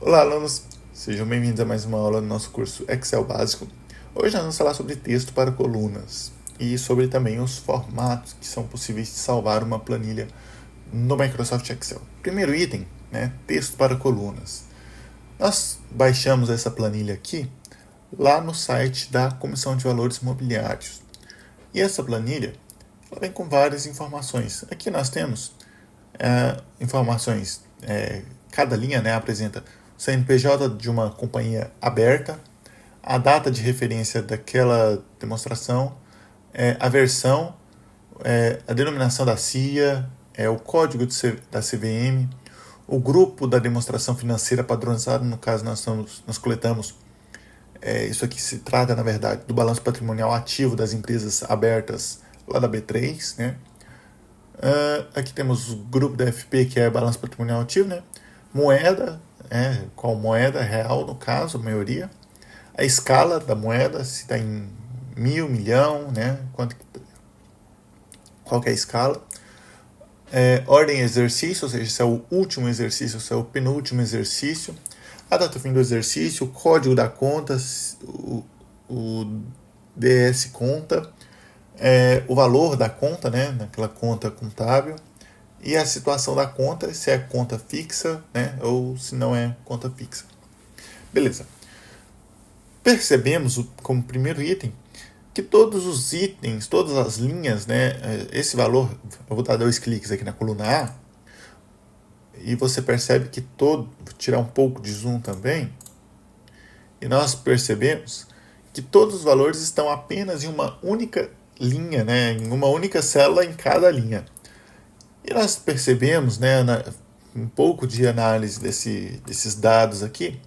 Olá, alunos! Sejam bem-vindos a mais uma aula do nosso curso Excel Básico. Hoje nós vamos falar sobre texto para colunas e sobre também os formatos que são possíveis de salvar uma planilha no Microsoft Excel. Primeiro item, texto para colunas. Nós baixamos essa planilha aqui lá no site da Comissão de Valores Mobiliários. E essa planilha ela vem com várias informações. Aqui nós temos informações, cada linha apresenta o CNPJ de uma companhia aberta, a data de referência daquela demonstração, a versão, a denominação da CIA, o código da CVM, o grupo da demonstração financeira padronizado. No caso nós coletamos, isso aqui se trata na verdade do balanço patrimonial ativo das empresas abertas lá da B3, aqui temos o grupo da FP, que é balanço patrimonial ativo, moeda, qual moeda real no caso, a maioria, a escala da moeda, se está em 1.000, milhão, qual que é a escala, ordem exercício, ou seja, se é o último exercício, se é o penúltimo exercício, a data fim do exercício, o código da conta, o DS conta, o valor da conta, naquela conta contábil, e a situação da conta, se é conta fixa, ou se não é conta fixa. Beleza. Percebemos, como primeiro item, que todos os itens, todas as linhas, esse valor, eu vou dar 2 cliques aqui na coluna A, e você percebe que vou tirar um pouco de zoom também, e nós percebemos que todos os valores estão apenas em uma única linha, em uma única célula em cada linha. E nós percebemos, um pouco de análise desses dados aqui,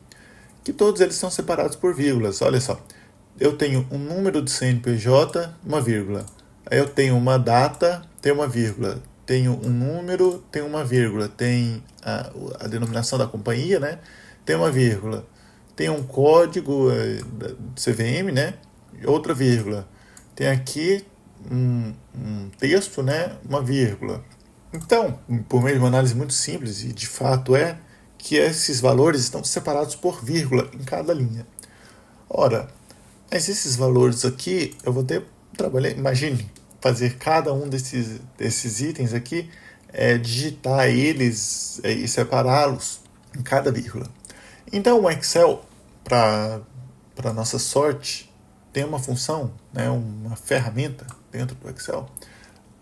que todos eles são separados por vírgulas. Olha só, eu tenho um número de CNPJ, uma vírgula. Aí eu tenho uma data, tem uma vírgula. Tenho um número, tem uma vírgula. Tem a denominação da companhia, tem uma vírgula. Tem um código CVM, outra vírgula. Tem aqui um texto, uma vírgula. Então, por meio de uma análise muito simples, e de fato que esses valores estão separados por vírgula em cada linha. Ora, mas esses valores aqui, eu vou ter que trabalhar, imagine, fazer cada um desses itens aqui, digitar eles e separá-los em cada vírgula. Então, o Excel, para nossa sorte, tem uma função, uma ferramenta dentro do Excel,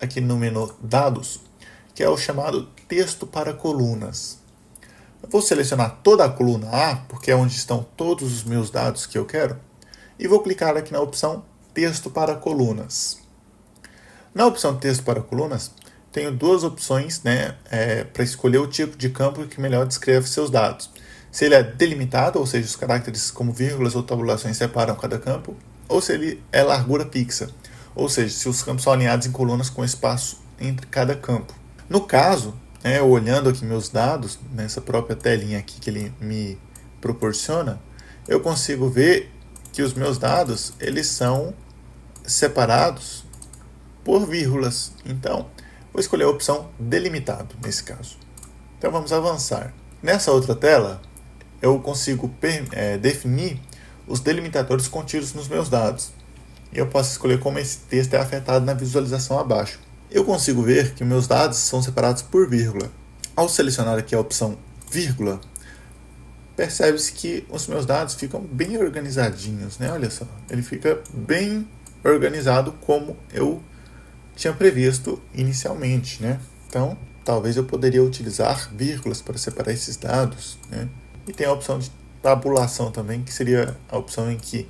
aqui no menu Dados, que é o chamado texto para colunas. Eu vou selecionar toda a coluna A, porque é onde estão todos os meus dados que eu quero, e vou clicar aqui na opção Texto para colunas. Na opção Texto para colunas, tenho 2 opções para escolher o tipo de campo que melhor descreve seus dados. Se ele é delimitado, ou seja, os caracteres como vírgulas ou tabulações separam cada campo, ou se ele é largura fixa, ou seja, se os campos são alinhados em colunas com espaço entre cada campo. No caso, olhando aqui meus dados, nessa própria telinha aqui que ele me proporciona, eu consigo ver que os meus dados eles são separados por vírgulas. Então, vou escolher a opção delimitado nesse caso. Então, vamos avançar. Nessa outra tela, eu consigo definir os delimitadores contidos nos meus dados. E eu posso escolher como esse texto é afetado na visualização abaixo. Eu consigo ver que meus dados são separados por vírgula. Ao selecionar aqui a opção vírgula, percebe-se que os meus dados ficam bem organizadinhos, Olha só, ele fica bem organizado como eu tinha previsto inicialmente, Então, talvez eu poderia utilizar vírgulas para separar esses dados, E tem a opção de tabulação também, que seria a opção em que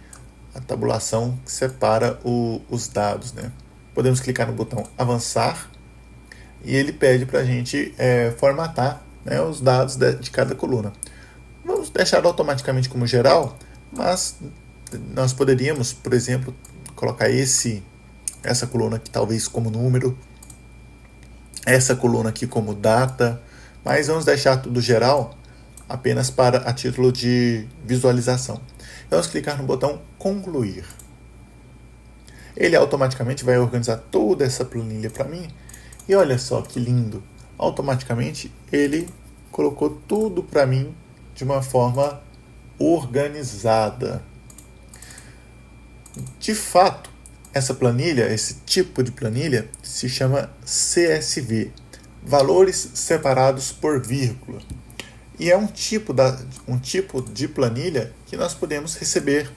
a tabulação separa os dados, Podemos clicar no botão avançar e ele pede para a gente formatar os dados de cada coluna. Vamos deixar automaticamente como geral, mas nós poderíamos, por exemplo, colocar essa coluna aqui talvez como número, essa coluna aqui como data, mas vamos deixar tudo geral apenas a título de visualização. Vamos clicar no botão concluir. Ele automaticamente vai organizar toda essa planilha para mim. E olha só que lindo. Automaticamente ele colocou tudo para mim de uma forma organizada. De fato, essa planilha, esse tipo de planilha, se chama CSV, Valores Separados por Vírgula. E é um tipo de planilha que nós podemos receber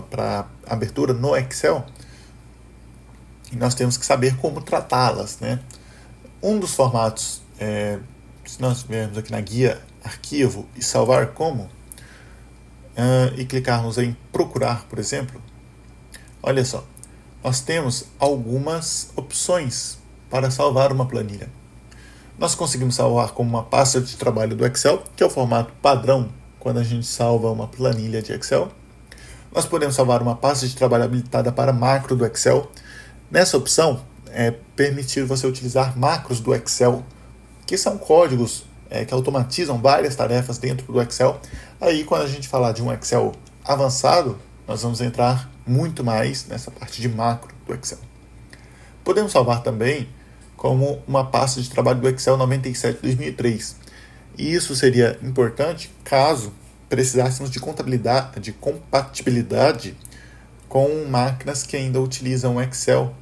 para abertura no Excel. E nós temos que saber como tratá-las, né? Um dos formatos, se nós tivermos aqui na guia Arquivo e Salvar Como, e clicarmos em Procurar, por exemplo, olha só, nós temos algumas opções para salvar uma planilha. Nós conseguimos salvar como uma pasta de trabalho do Excel, que é o formato padrão quando a gente salva uma planilha de Excel. Nós podemos salvar uma pasta de trabalho habilitada para macro do Excel. Nessa opção, é permitido você utilizar macros do Excel, que são códigos que automatizam várias tarefas dentro do Excel. Aí, quando a gente falar de um Excel avançado, nós vamos entrar muito mais nessa parte de macro do Excel. Podemos salvar também como uma pasta de trabalho do Excel 97-2003. E isso seria importante caso precisássemos de compatibilidade com máquinas que ainda utilizam o Excel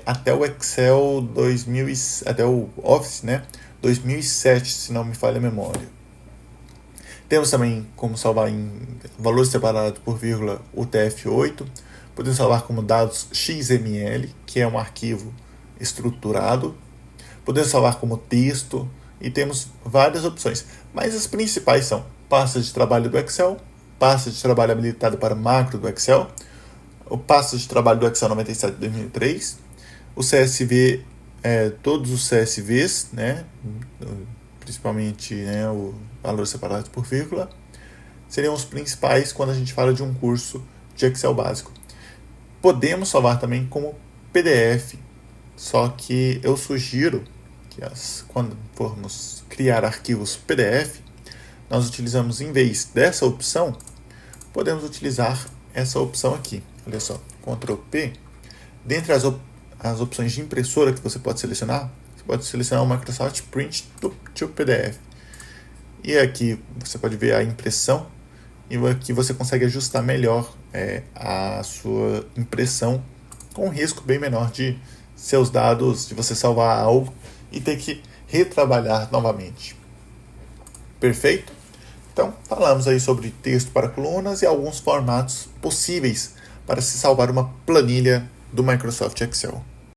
até o Excel 2000, até o Office, 2007, se não me falha a memória. Temos também como salvar em valores separados por vírgula o TF8. Podemos salvar como dados XML, que é um arquivo estruturado. Podemos salvar como texto e temos várias opções. Mas as principais são pasta de trabalho do Excel, pasta de trabalho habilitada para macro do Excel, o pasta de trabalho do Excel 97-2003, o CSV, todos os CSVs, principalmente o valores separados por vírgula, seriam os principais quando a gente fala de um curso de Excel básico. Podemos salvar também como PDF, só que eu sugiro que quando formos criar arquivos PDF, nós utilizamos, em vez dessa opção, podemos utilizar essa opção aqui. Olha só, Ctrl P. Dentre as opções de impressora que você pode selecionar, você pode selecionar o Microsoft Print to PDF. E aqui você pode ver a impressão, e aqui você consegue ajustar melhor a sua impressão, com um risco bem menor de seus dados, de você salvar algo e ter que retrabalhar novamente. Perfeito? Então, falamos aí sobre texto para colunas e alguns formatos possíveis para se salvar uma planilha do Microsoft Excel.